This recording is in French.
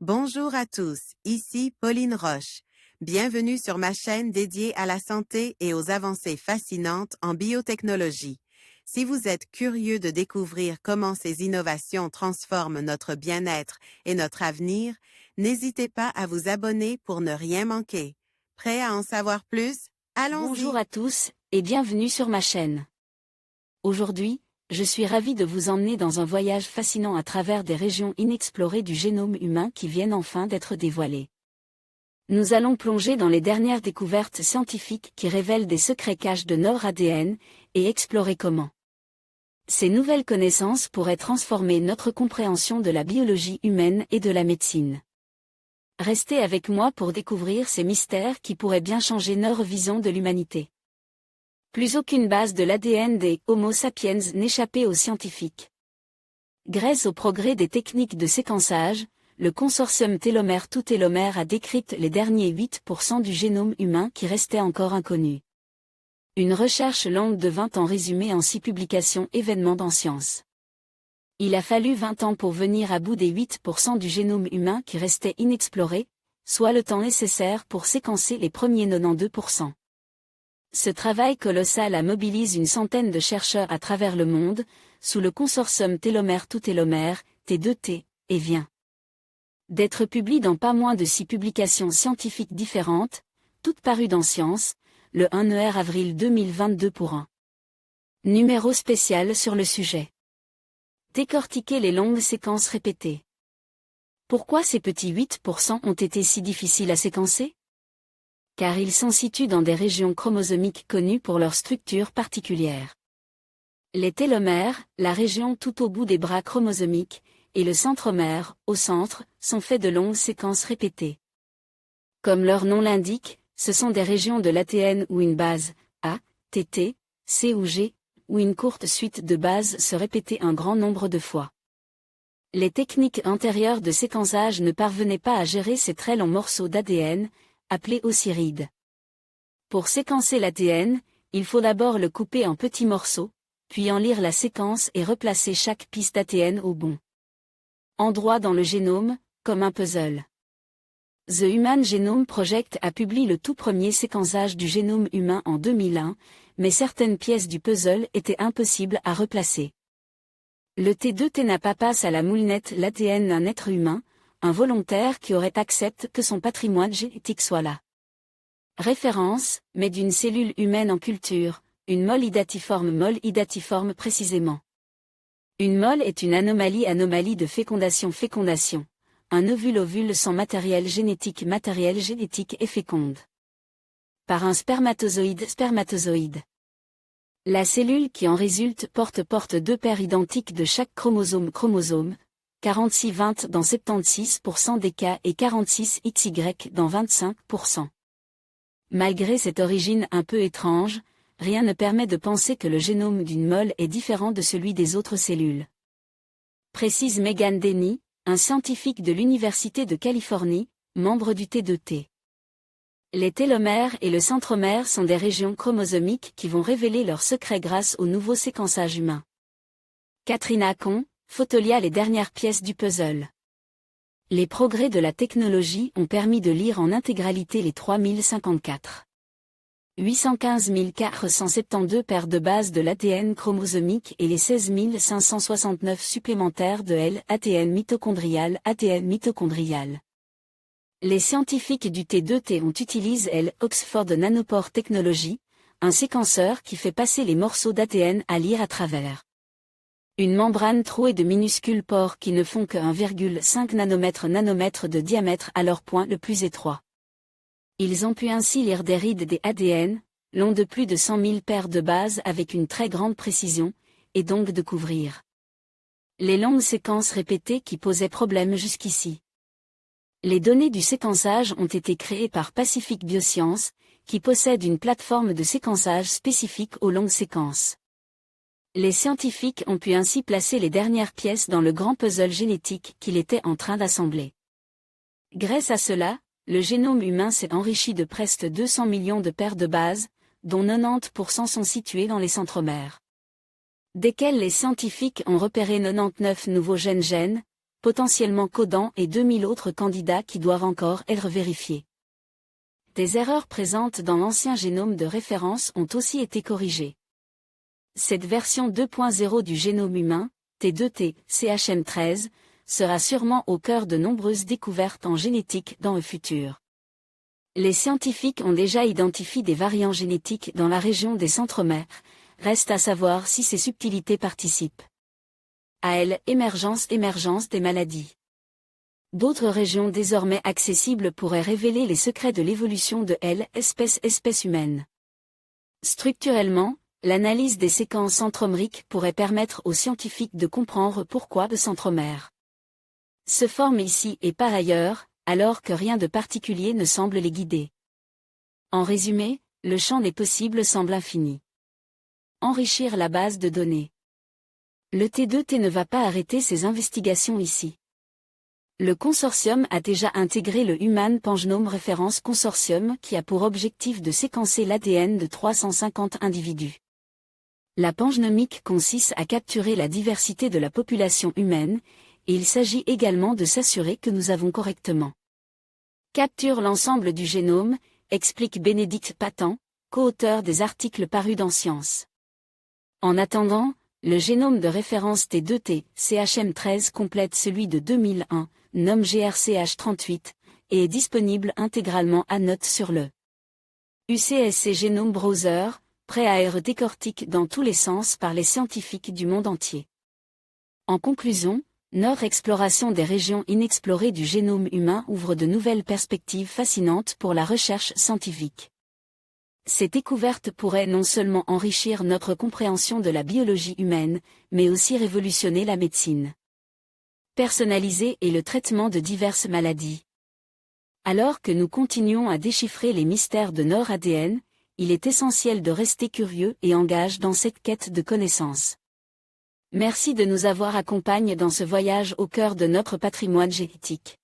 Bonjour à tous, ici Pauline Roche. Bienvenue sur ma chaîne dédiée à la santé et aux avancées fascinantes en biotechnologie. Si vous êtes curieux de découvrir comment ces innovations transforment notre bien-être et notre avenir, n'hésitez pas à vous abonner pour ne rien manquer. Prêt à en savoir plus? Bonjour Allons-y! à tous, et bienvenue sur ma chaîne. Aujourd'hui, je suis ravie de vous emmener dans un voyage fascinant à travers des régions inexplorées du génome humain qui viennent enfin d'être dévoilées. Nous allons plonger dans les dernières découvertes scientifiques qui révèlent des secrets cachés de notre ADN, et explorer comment ces nouvelles connaissances pourraient transformer notre compréhension de la biologie humaine et de la médecine. Restez avec moi pour découvrir ces mystères qui pourraient bien changer notre vision de l'humanité. Plus aucune base de l'ADN des Homo sapiens n'échappait aux scientifiques. Grâce au progrès des techniques de séquençage, le consortium Télomère-tout-Télomère a décrypté les derniers 8% du génome humain qui restaient encore inconnus. Une recherche longue de 20 ans résumée en 6 publications événements dans Science. Il a fallu 20 ans pour venir à bout des 8% du génome humain qui restaient inexplorés, soit le temps nécessaire pour séquencer les premiers 92%. Ce travail colossal a mobilisé une centaine de chercheurs à travers le monde, sous le consortium Télomère-tout-Télomère, T2T, et vient d'être publié dans pas moins de 6 publications scientifiques différentes, toutes parues dans Science, le 1er avril 2022 pour un numéro spécial sur le sujet. Décortiquer les longues séquences répétées. Pourquoi ces petits 8% ont été si difficiles à séquencer ? Car ils sont situés dans des régions chromosomiques connues pour leur structure particulière. Les télomères, la région tout au bout des bras chromosomiques, et le centromère, au centre, sont faits de longues séquences répétées. Comme leur nom l'indique, ce sont des régions de l'ADN où une base, A, TT, C ou G, ou une courte suite de bases se répétait un grand nombre de fois. Les techniques antérieures de séquençage ne parvenaient pas à gérer ces très longs morceaux d'ADN, appelés ossirides. Pour séquencer l'ADN, il faut d'abord le couper en petits morceaux, puis en lire la séquence et replacer chaque piste d'ADN au bon endroit dans le génome, comme un puzzle. The Human Genome Project a publié le tout premier séquençage du génome humain en 2001, mais certaines pièces du puzzle étaient impossibles à replacer. Le T2T n'a pas passé à la moulinette l'ADN d'un être humain, un volontaire qui aurait accepté que son patrimoine génétique soit là. Référence, mais d'une cellule humaine en culture, une molle idatiforme précisément. Une molle est une anomalie de fécondation, un ovule sans matériel génétique et féconde. Par un spermatozoïde. La cellule qui en résulte porte deux paires identiques de chaque chromosome, 46-20 dans 76% des cas et 46XY dans 25%. Malgré cette origine un peu étrange, rien ne permet de penser que le génome d'une molle est différent de celui des autres cellules. Précise Megan Denny, un scientifique de l'Université de Californie, membre du T2T. Les télomères et le centromère sont des régions chromosomiques qui vont révéler leurs secrets grâce au nouveau séquençage humain. Katrina Kohn, Photolia les dernières pièces du puzzle. Les progrès de la technologie ont permis de lire en intégralité les 3054. 815 472 paires de bases de l'ADN chromosomique et les 16 569 supplémentaires de l'ADN mitochondrial. Les scientifiques du T2T ont utilisé l'Oxford Nanopore Technology, un séquenceur qui fait passer les morceaux d'ADN à lire à travers une membrane trouée de minuscules pores qui ne font que 1,5 nanomètre de diamètre à leur point le plus étroit. Ils ont pu ainsi lire des rides des ADN, longs de plus de 100 000 paires de bases avec une très grande précision, et donc de couvrir les longues séquences répétées qui posaient problème jusqu'ici. Les données du séquençage ont été créées par Pacific Biosciences, qui possède une plateforme de séquençage spécifique aux longues séquences. Les scientifiques ont pu ainsi placer les dernières pièces dans le grand puzzle génétique qu'il était en train d'assembler. Grâce à cela, le génome humain s'est enrichi de presque 200 millions de paires de bases, dont 90% sont situées dans les centromères, desquels les scientifiques ont repéré 99 nouveaux gènes, potentiellement codants et 2000 autres candidats qui doivent encore être vérifiés. Des erreurs présentes dans l'ancien génome de référence ont aussi été corrigées. Cette version 2.0 du génome humain, T2T, CHM13, sera sûrement au cœur de nombreuses découvertes en génétique dans le futur. Les scientifiques ont déjà identifié des variants génétiques dans la région des centromères, reste à savoir si ces subtilités participent à l'émergence des maladies. D'autres régions désormais accessibles pourraient révéler les secrets de l'évolution de l'espèce humaine. Structurellement, l'analyse des séquences centromériques pourrait permettre aux scientifiques de comprendre pourquoi de centromères se forment ici et par ailleurs, alors que rien de particulier ne semble les guider. En résumé, le champ des possibles semble infini. Enrichir la base de données. Le T2T ne va pas arrêter ses investigations ici. Le consortium a déjà intégré le Human Pangenome Reference Consortium qui a pour objectif de séquencer l'ADN de 350 individus. La pangenomique consiste à capturer la diversité de la population humaine, et il s'agit également de s'assurer que nous avons correctement capture l'ensemble du génome, explique Bénédicte Patan, co-auteur des articles parus dans Science. En attendant, le génome de référence T2T, CHM13 complète celui de 2001, nomme GRCH38, et est disponible intégralement à note sur le UCSC Genome Browser, prêt à être décortique dans tous les sens par les scientifiques du monde entier. En conclusion, notre exploration des régions inexplorées du génome humain ouvre de nouvelles perspectives fascinantes pour la recherche scientifique. Ces découvertes pourraient non seulement enrichir notre compréhension de la biologie humaine, mais aussi révolutionner la médecine personnalisée et le traitement de diverses maladies. Alors que nous continuons à déchiffrer les mystères de notre ADN, il est essentiel de rester curieux et engagé dans cette quête de connaissances. Merci de nous avoir accompagnés dans ce voyage au cœur de notre patrimoine génétique.